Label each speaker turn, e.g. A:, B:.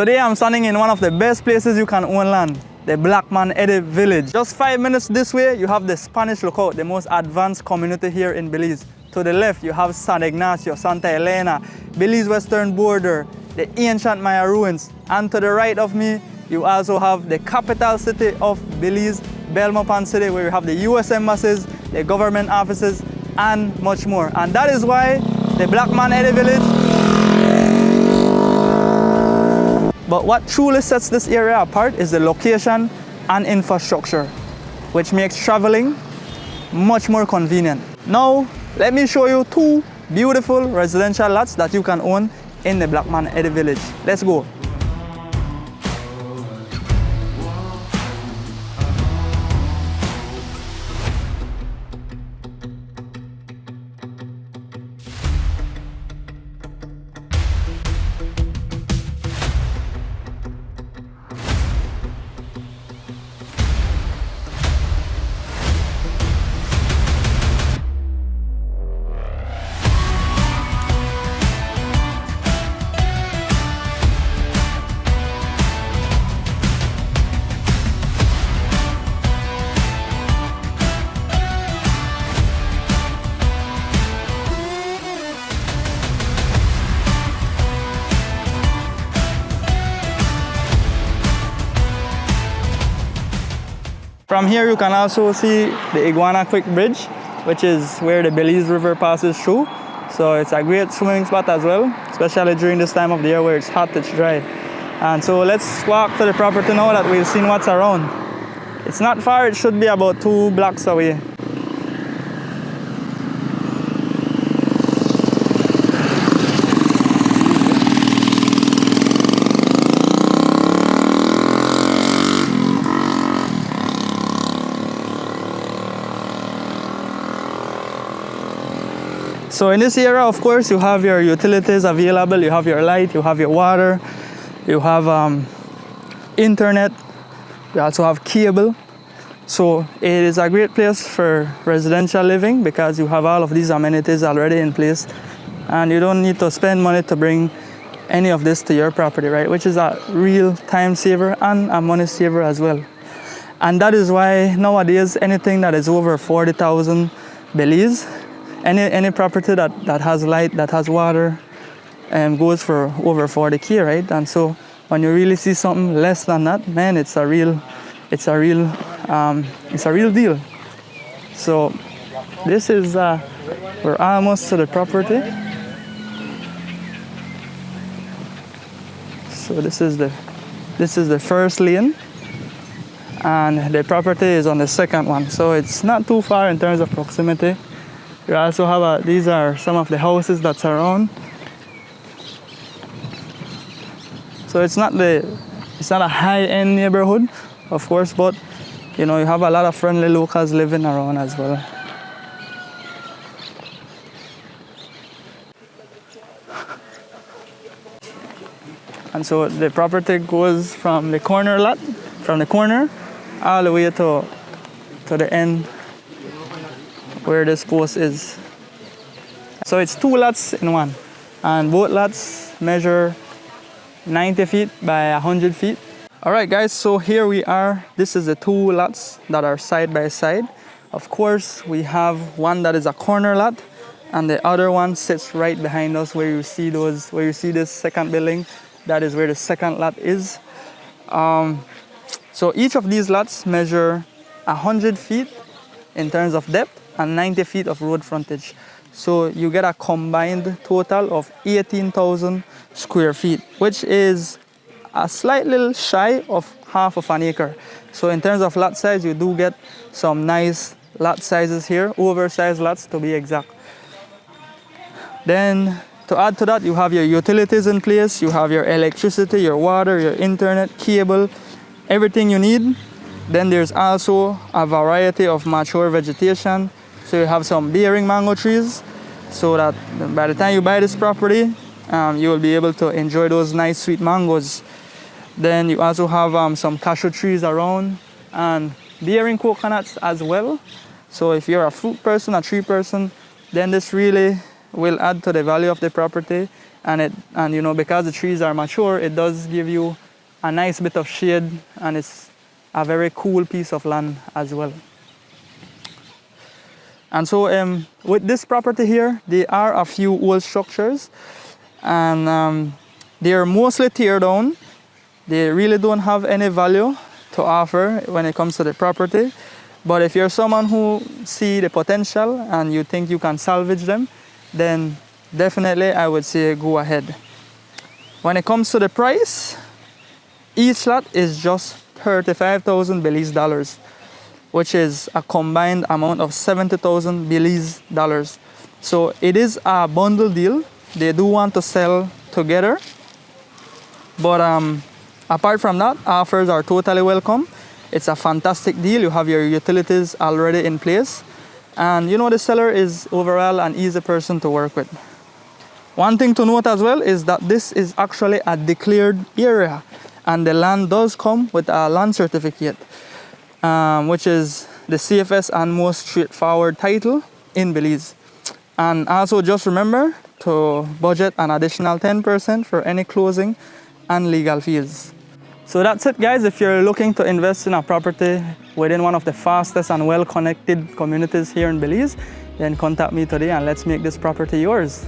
A: Today I'm standing in one of the best places you can own land, the Blackman Eddy village. Just 5 minutes this way, you have the Spanish Lookout, the most advanced community here in Belize. To the left, you have San Ignacio, Santa Elena, Belize western border, the ancient Maya ruins. And to the right of me, you also have the capital city of Belize, Belmopan City, where you have the US embassies, the government offices, and much more. And that is why the Blackman Eddy village. But what truly sets this area apart is the location and infrastructure, which makes traveling much more convenient. Now, let me show you two beautiful residential lots that you can own in the Blackman Eddy village. Let's go. From here you can also see the Iguana Quick Bridge, which is where the Belize River passes through. So it's a great swimming spot as well, especially during this time of the year where it's hot, it's dry. And so let's walk to the property now that we've seen what's around. It's not far, it should be about 2 blocks away. So in this area, of course, you have your utilities available. You have your light, you have your water, you have internet, you also have cable. So it is a great place for residential living because you have all of these amenities already in place and you don't need to spend money to bring any of this to your property, right? Which is a real time saver and a money saver as well. And that is why nowadays anything that is over 40,000 Belize, any property that has light, that has water, goes for over 40K, right? And so when you really see something less than that, man, it's a real deal. So this is we're almost to the property. So this is the first lane, and the property is on the second one. So it's not too far in terms of proximity. You also have these are some of the houses that's around. So it's not a high-end neighborhood, of course, but you know, you have a lot of friendly locals living around as well. And so the property goes from the corner lot, all the way to the end where this post is. So it's 2 lots in one, and both lots measure 90 feet by 100 feet. All right, guys, so here we are. This is the 2 lots that are side by side. Of course, we have one that is a corner lot, and the other one sits right behind us where you see this second building. That is where the second lot is. So each of these lots measure 100 feet in terms of depth and 90 feet of road frontage. So you get a combined total of 18,000 square feet, which is a slight little shy of half of an acre. So in terms of lot size, you do get some nice lot sizes here, oversized lots to be exact. Then to add to that, you have your utilities in place, you have your electricity, your water, your internet, cable, everything you need. Then there's also a variety of mature vegetation. So you have some bearing mango trees, so that by the time you buy this property, you will be able to enjoy those nice sweet mangoes. Then you also have some cashew trees around and bearing coconuts as well. So if you're a fruit person, a tree person, then this really will add to the value of the property and you know, because the trees are mature, it does give you a nice bit of shade, and it's a very cool piece of land as well. And so with this property here, there are a few old structures, and they are mostly tear down. They really don't have any value to offer when it comes to the property. But if you're someone who see the potential and you think you can salvage them, then definitely I would say go ahead. When it comes to the price, each lot is just 35,000 Belize dollars, which is a combined amount of 70,000 Belize dollars. So it is a bundle deal. They do want to sell together, but apart from that, offers are totally welcome. It's a fantastic deal. You have your utilities already in place, and you know, the seller is overall an easy person to work with. One thing to note as well is that this is actually a declared area, and the land does come with a land certificate, which is the safest and most straightforward title in Belize. And also just remember to budget an additional 10% for any closing and legal fees. So that's it, guys. If you're looking to invest in a property within one of the fastest and well-connected communities here in Belize, then contact me today and let's make this property yours.